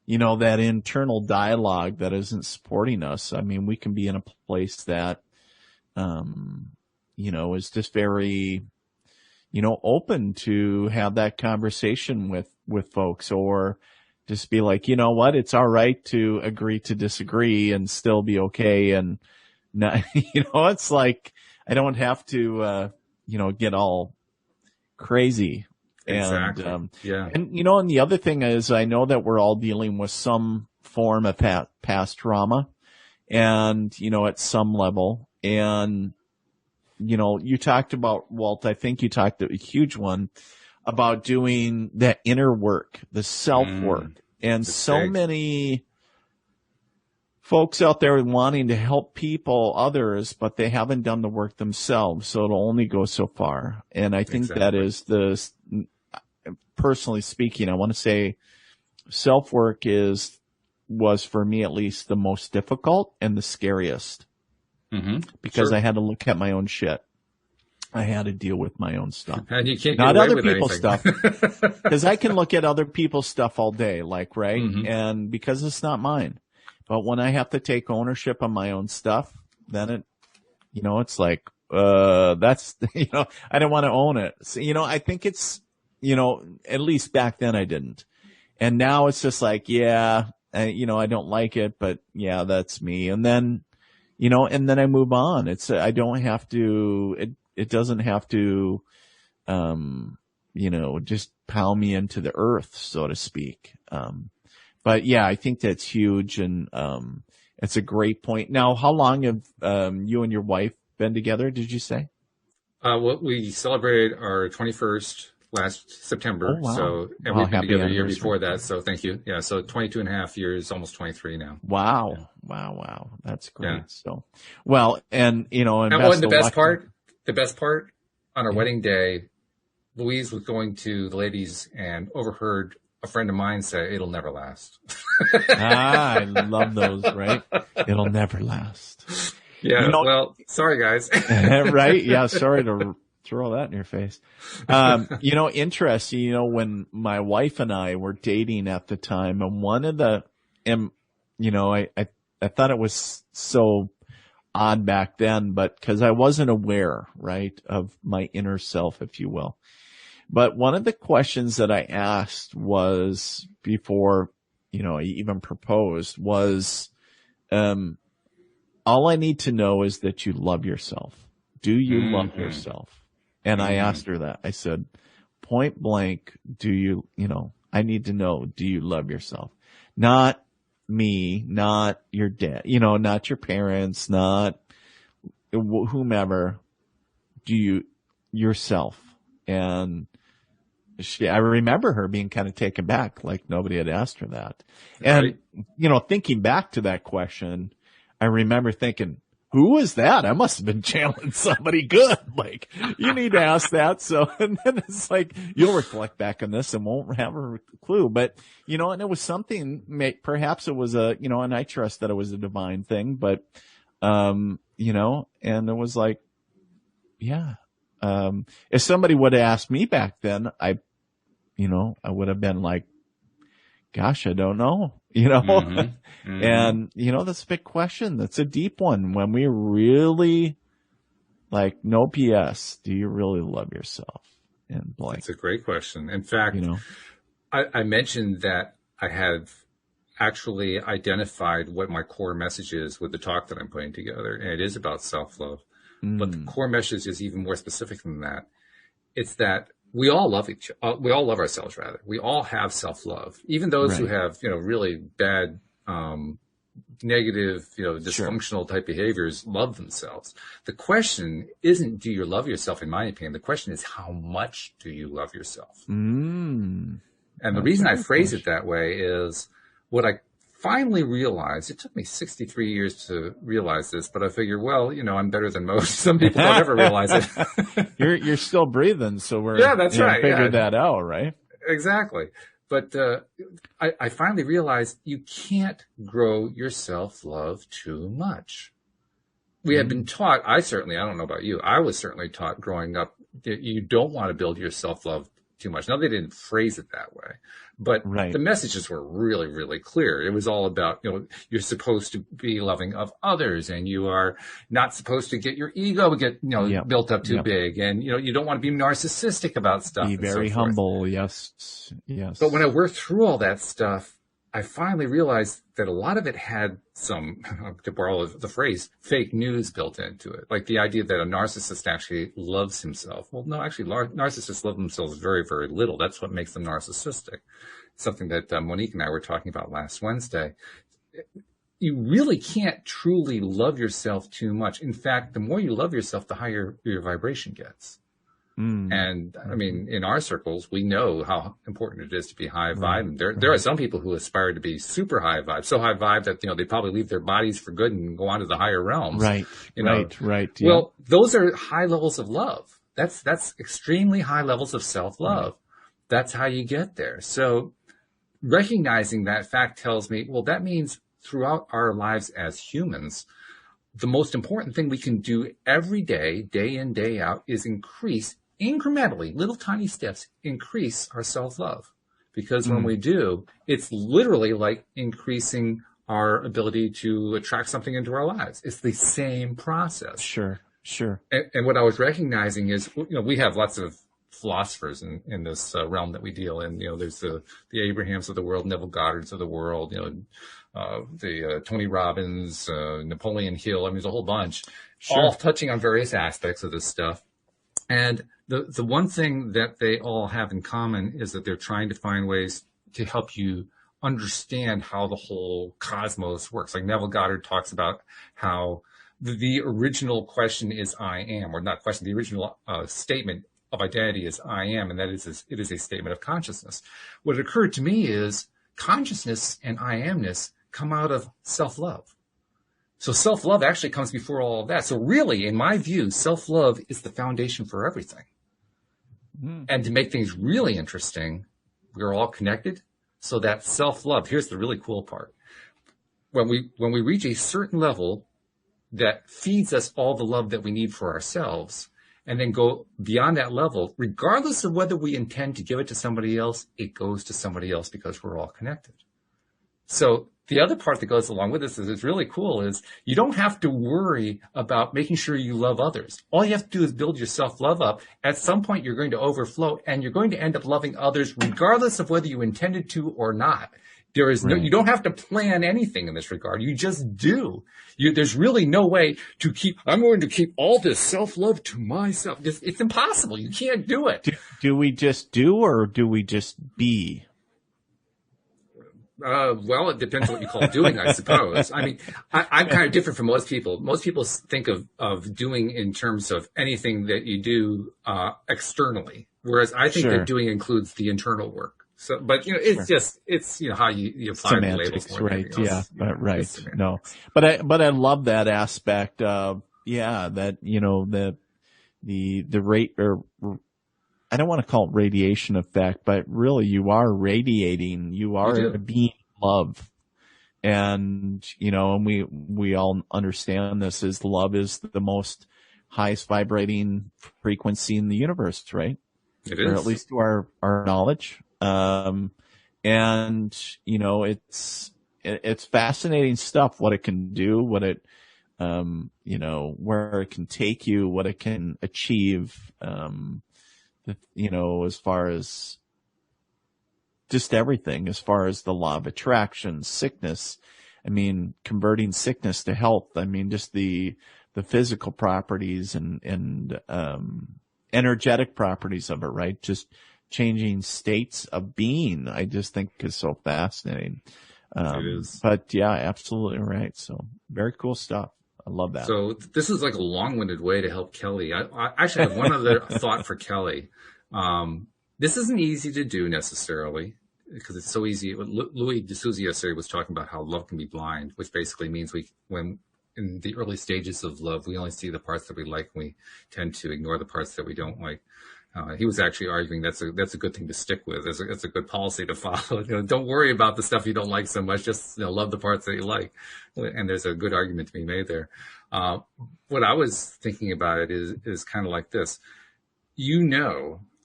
that internal dialogue that isn't supporting us, I mean, we can be in a place that, is just very, open to have that conversation with folks or just be like, you know what, it's all right to agree to disagree and still be okay. And not, it's like, I don't have to, get all crazy. Exactly. And, yeah. And, and the other thing is I know that we're all dealing with some form of past trauma and, at some level. And, you talked about, Walt, I think you talked a huge one about doing that inner work, the self work. And so many folks out there wanting to help others, but they haven't done the work themselves. So it'll only go so far. And I think that is personally speaking, I want to say self work was for me at least the most difficult and the scariest. Because I had to look at my own shit. I had to deal with my own stuff. And you can't not get away other with people's anything. stuff. Because I can look at other people's stuff all day, right? And because it's not mine. But when I have to take ownership of my own stuff, then it's like, that's, I don't want to own it. So, I think it's, at least back then I didn't. And now it's just like, yeah, I don't like it, but yeah, that's me. And then, and then I move on. I don't have to, it doesn't have to, just pound me into the earth, so to speak. But yeah, I think that's huge. And, it's a great point. Now, how long have, you and your wife been together, did you say? We celebrated our 21st last September. Oh, wow. So, and we've been happy together a year anniversary. before that. So thank you. Yeah. So 22 and a half years, almost 23 now. Wow. Yeah. Wow. That's great. Yeah. So, well, and, and the best part on our wedding day, Louise was going to the ladies and overheard a friend of mine say, "It'll never last." I love those, right? It'll never last. Yeah. Well, sorry guys. Right? Yeah. Sorry to throw that in your face. Interesting, when my wife and I were dating at the time, and one of the, I thought it was so odd back then, but cause I wasn't aware, right, of my inner self, if you will. But one of the questions that I asked was before, I even proposed was, all I need to know is that you love yourself. Do you love yourself? And I asked her that. I said, point blank, I need to know, do you love yourself? Not me, not your dad, not your parents, not whomever. Do you, yourself? And I remember her being kind of taken back, like nobody had asked her that. And, thinking back to that question, I remember thinking, who was that? I must have been channeling somebody good. Like, you need to ask that. So, and then it's like, you'll reflect back on this and won't have a clue. But, and it was something, perhaps it was and I trust that it was a divine thing, but, and it was like, yeah. If somebody would have asked me back then, I would have been like, gosh, I don't know, Mm-hmm. Mm-hmm. and, that's a big question. That's a deep one. When we really, like, no PS, do you really love yourself? And blank. That's a great question. In fact, I mentioned that I have actually identified what my core message is with the talk that I'm putting together, and it is about self-love. But the core message is even more specific than that. It's that we all love we all love ourselves, rather. We all have self-love. Even those who have, really bad, negative, dysfunctional type behaviors love themselves. The question isn't, do you love yourself, in my opinion? The question is, how much do you love yourself? And the reason I phrase it that way is what I finally realized. It took me 63 years to realize this, but I figure, well, I'm better than most. Some people don't ever realize it. You're still breathing, so we're that's right. Figured that out, right? Exactly. But I finally realized you can't grow your self-love too much. We have been taught, I don't know about you, I was certainly taught growing up that you don't want to build your self-love too much. Now, they didn't phrase it that way, but the messages were really, really clear. It was all about, you're supposed to be loving of others, and you are not supposed to get your ego built up too big. And, you don't want to be narcissistic about stuff. Be very humble. Yes. Yes. But when I worked through all that stuff, I finally realized that a lot of it had some, to borrow the phrase, fake news built into it. Like the idea that a narcissist actually loves himself. Well, no, actually, narcissists love themselves very, very little. That's what makes them narcissistic. Something that Monique and I were talking about last Wednesday. You really can't truly love yourself too much. In fact, the more you love yourself, the higher your vibration gets. And I mean, in our circles, we know how important it is to be high vibe. There are some people who aspire to be super high vibe, so high vibe that, they probably leave their bodies for good and go on to the higher realms. Right. Right. Yeah. Well, those are high levels of love. That's extremely high levels of self-love. That's how you get there. So recognizing that fact tells me, well, that means throughout our lives as humans, the most important thing we can do every day, day in, day out, is increase incrementally, little tiny steps, increase our self-love. Because when we do, it's literally like increasing our ability to attract something into our lives. It's the same process. Sure. And what I was recognizing is, we have lots of philosophers in this realm that we deal in. There's the Abrahams of the world, Neville Goddards of the world, the Tony Robbins, Napoleon Hill. I mean, there's a whole bunch, all touching on various aspects of this stuff. And the one thing that they all have in common is that they're trying to find ways to help you understand how the whole cosmos works. Like Neville Goddard talks about how the original question is I am, or not question, the original statement of identity is I am, and that is it is a statement of consciousness. What occurred to me is consciousness and I amness come out of self-love. So self-love actually comes before all of that. So really, in my view, self-love is the foundation for everything. And to make things really interesting, we're all connected. So that self-love, here's the really cool part. When we reach a certain level that feeds us all the love that we need for ourselves, and then go beyond that level, regardless of whether we intend to give it to somebody else, it goes to somebody else because we're all connected. So the other part that goes along with this is really cool is you don't have to worry about making sure you love others. All you have to do is build your self-love up. At some point, you're going to overflow, and you're going to end up loving others regardless of whether you intended to or not. There is no, you don't have to plan anything in this regard. You just do. There's really no way to I'm going to keep all this self-love to myself. It's impossible. You can't do it. Do we just do, or do we just be? Well, it depends what you call doing, I suppose. I mean, I'm kind of different from most people. Most people think of doing in terms of anything that you do externally, whereas I think that doing includes the internal work. So, but it's how you apply semantics, the labels. Right? Yeah, right. No, but I love that aspect of that the rate, or I don't want to call it radiation effect, but really you are radiating. You are being love. And, and we all understand this is love is the most highest vibrating frequency in the universe, right? It Or is. at least to our knowledge. And, it's fascinating stuff, what it can do, what it, where it can take you, what it can achieve, as far as just everything, as far as the law of attraction, sickness. I mean, converting sickness to health. I mean, just the physical properties and energetic properties of it, right? Just changing states of being, I just think is so fascinating. It is. But yeah, absolutely right. So very cool stuff. I love that. So this is like a long-winded way to help Kelly. I actually have one other thought for Kelly. This isn't easy to do necessarily because it's so easy. Louis D'Souza yesterday was talking about how love can be blind, which basically means when in the early stages of love, we only see the parts that we like, and we tend to ignore the parts that we don't like. He was actually arguing that's a good thing to stick with. It's a good policy to follow. Don't worry about the stuff you don't like so much. Just love the parts that you like. And there's a good argument to be made there. What I was thinking about it is kind of like this.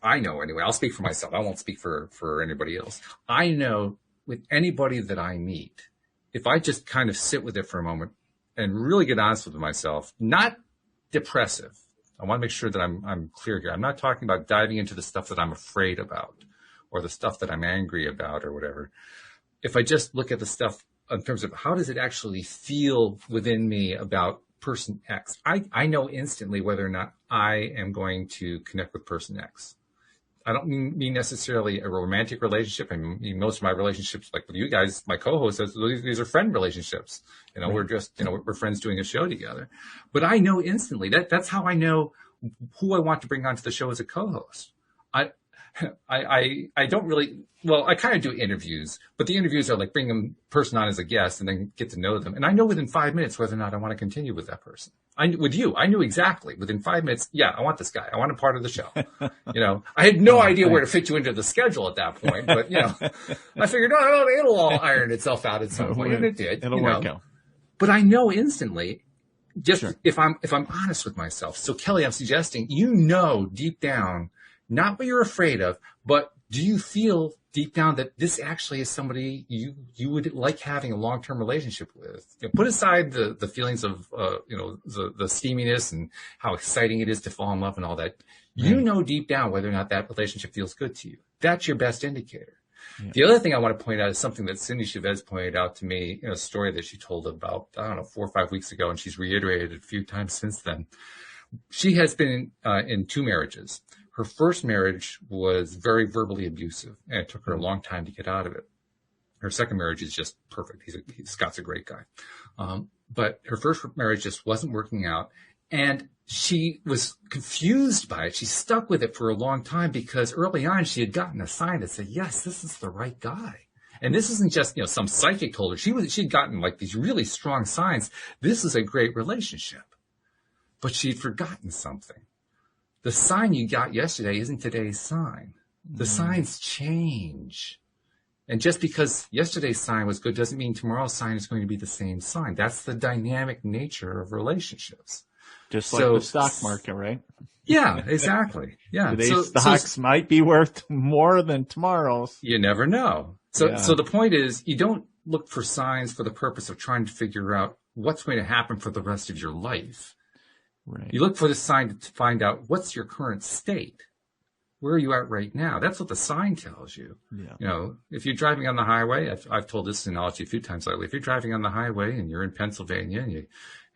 I know anyway. I'll speak for myself. I won't speak for anybody else. I know with anybody that I meet, if I just kind of sit with it for a moment and really get honest with myself, not depressive. I want to make sure that I'm clear here. I'm not talking about diving into the stuff that I'm afraid about or the stuff that I'm angry about or whatever. If I just look at the stuff in terms of how does it actually feel within me about person X, I know instantly whether or not I am going to connect with person X. I don't mean necessarily a romantic relationship. I mean, most of my relationships, like with you guys, my co-host says, these are friend relationships. Right. We're just, we're friends doing a show together. But I know instantly that's how I know who I want to bring onto the show as a co-host. I don't really, well, I kind of do interviews, but the interviews are like bring a person on as a guest and then get to know them. And I know within 5 minutes whether or not I want to continue with that person. With you, I knew exactly within 5 minutes. Yeah, I want this guy. I want a part of the show. I had no idea where to fit you into the schedule at that point, but I figured, it'll all iron itself out at some point, and it did. It'll work out. But I know instantly, just sure. if I'm honest with myself. So Kelly, I'm suggesting, deep down, not what you're afraid of, but do you feel deep down that this actually is somebody you would like having a long-term relationship with? Put aside the feelings of, the steaminess and how exciting it is to fall in love and all that. Right. Deep down whether or not that relationship feels good to you. That's your best indicator. Yeah. The other thing I want to point out is something that Cindy Chavez pointed out to me in a story that she told about, 4 or 5 weeks ago, and she's reiterated it a few times since then. She has been in 2 marriages. Her first marriage was very verbally abusive, and it took her a long time to get out of it. Her second marriage is just perfect. Scott's a great guy. But her first marriage just wasn't working out, and she was confused by it. She stuck with it for a long time because early on she had gotten a sign that said, yes, this is the right guy. And this isn't just, some psychic told her. She'd gotten like these really strong signs. This is a great relationship. But she'd forgotten something. The sign you got yesterday isn't today's sign. The signs change. And just because yesterday's sign was good doesn't mean tomorrow's sign is going to be the same sign. That's the dynamic nature of relationships. Just like the stock market, right? Yeah, exactly. Yeah. Today's stocks might be worth more than tomorrow's. You never know. So the point is, you don't look for signs for the purpose of trying to figure out what's going to happen for the rest of your life. Right. You look for the sign to find out what's your current state. Where are you at right now? That's what the sign tells you. Yeah. If you're driving on the highway, I've told this analogy a few times lately. If you're driving on the highway and you're in Pennsylvania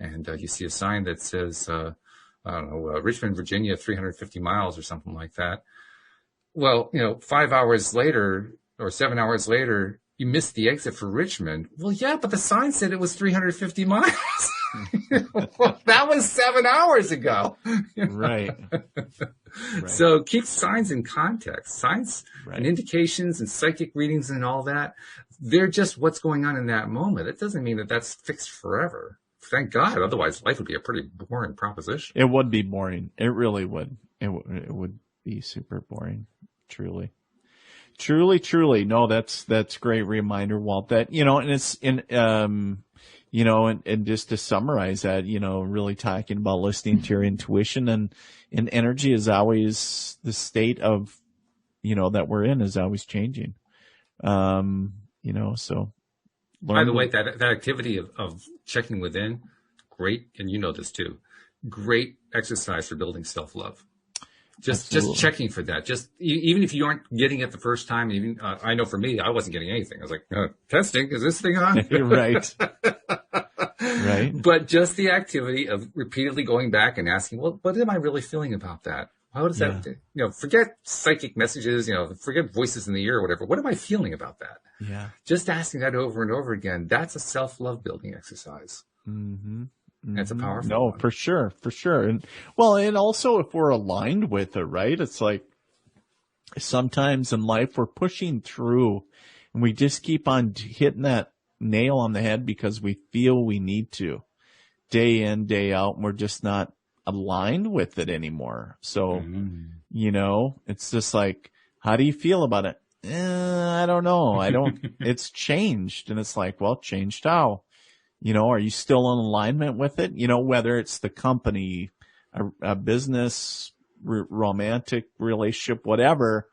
and you see a sign that says, Richmond, Virginia, 350 miles or something like that. Well, 5 hours later or 7 hours later, you missed the exit for Richmond. Well, yeah, but the sign said it was 350 miles. Well, that was 7 hours ago. Right. So keep signs in context. Signs and indications and psychic readings and all that, they're just what's going on in that moment. It doesn't mean that that's fixed forever. Thank God. Otherwise, life would be a pretty boring proposition. It would be boring. It really would. It would be super boring. Truly. Truly, truly. No, that's great reminder, Walt, that, and it's and just to summarize that, really talking about listening to your intuition and energy is always the state of, that we're in is always changing. So. By the way, that activity of checking within, great. And you know this too. Great exercise for building self-love. Just checking for that. Just even if you aren't getting it the first time, even I know for me, I wasn't getting anything. I was like, testing, is this thing on? Right. Right. But just the activity of repeatedly going back and asking, well, what am I really feeling about that? How does that, forget psychic messages, forget voices in the ear or whatever. What am I feeling about that? Yeah. Just asking that over and over again. That's a self-love building exercise. Mm-hmm. That's a powerful one. For sure. And and also if we're aligned with it, right? It's like sometimes in life we're pushing through and we just keep on hitting that nail on the head because we feel we need to day in, day out, and we're just not aligned with it anymore. So, it's just like, how do you feel about it? I don't know. It's changed. And it's like, well, changed how? Are you still in alignment with it? Whether it's the company, a business, romantic relationship, whatever.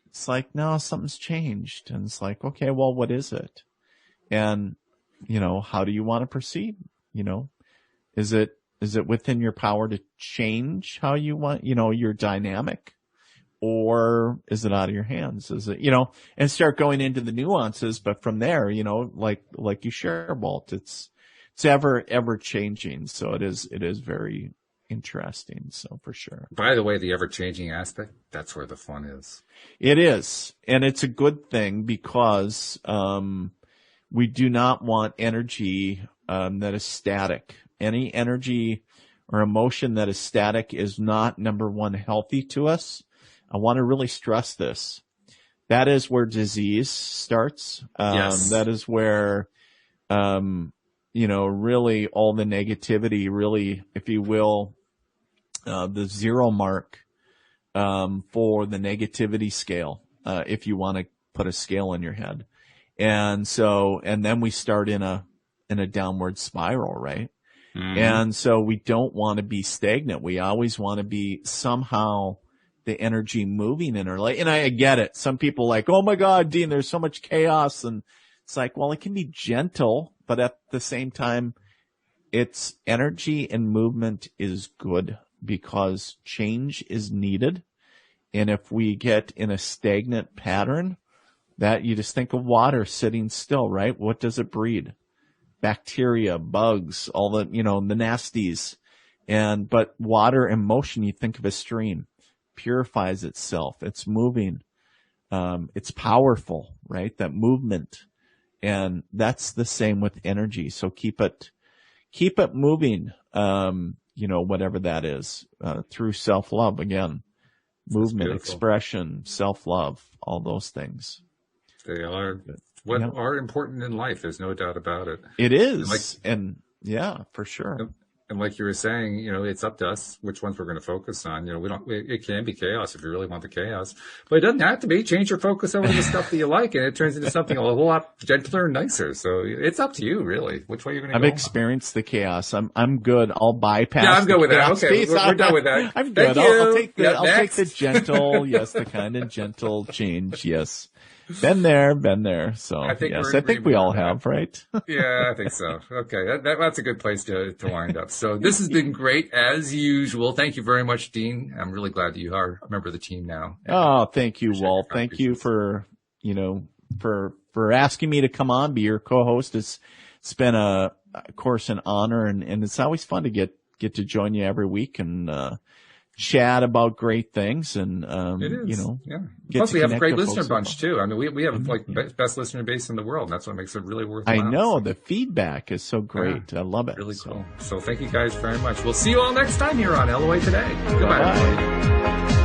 It's like, no, something's changed. And it's like, okay, well, what is it? And, how do you want to proceed? Is it within your power to change how you want, your dynamic? Or is it out of your hands? Is it, and start going into the nuances, but from there, like you share, Walt, it's ever changing. So it is very interesting. So for sure. By the way, the ever changing aspect, that's where the fun is. It is. And it's a good thing because, we do not want energy, that is static. Any energy or emotion that is static is not, number one, healthy to us. I want to really stress this. That is where disease starts. Yes. That is where, really all the negativity, really, if you will, the zero mark, for the negativity scale, if you want to put a scale in your head. And then we start in a downward spiral, right? Mm-hmm. And so we don't want to be stagnant. We always want to be somehow the energy moving in our life. And I get it. Some people like, oh my God, Dean, there's so much chaos. And it's like, well, it can be gentle, but at the same time, it's energy and movement is good because change is needed. And if we get in a stagnant pattern, that you just think of water sitting still, right? What does it breed? Bacteria, bugs, all the, the nasties. But water in motion, you think of a stream, purifies itself. It's moving. It's powerful, right? That movement. And that's the same with energy. So keep it moving, whatever that is, through self-love again, movement, expression, self-love, all those things. They are what are important in life. There's no doubt about it. It is. And yeah, for sure. And like you were saying, it's up to us which ones we're going to focus on. It can be chaos if you really want the chaos, but it doesn't have to be. Change your focus over the stuff that you like, and it turns into something a whole lot gentler and nicer. So it's up to you, really, which way you're going to go. I've experienced the chaos. I'm good. I'll bypass. Yeah, I'm good with that. Okay, we're done with that. I'm good. I'll take the gentle, yes, the kind of gentle change. Yes. Been there. So I think we all have, right? Yeah, I think so. Okay. That's a good place to wind up. So this has been great as usual. Thank you very much, Dean. I'm really glad that you are a member of the team now. Oh, thank you, Walt. Thank you for asking me to come on, be your co-host. It's been of course, an honor and it's always fun to get to join you every week and, chat about great things and, it is. Plus we have a great listener bunch too. I mean, we have best listener base in the world. And that's what makes it really worthwhile. I know the feedback is so great. I love it. Really cool. So thank you guys very much. We'll see you all next time here on LOA Today. Goodbye. Bye.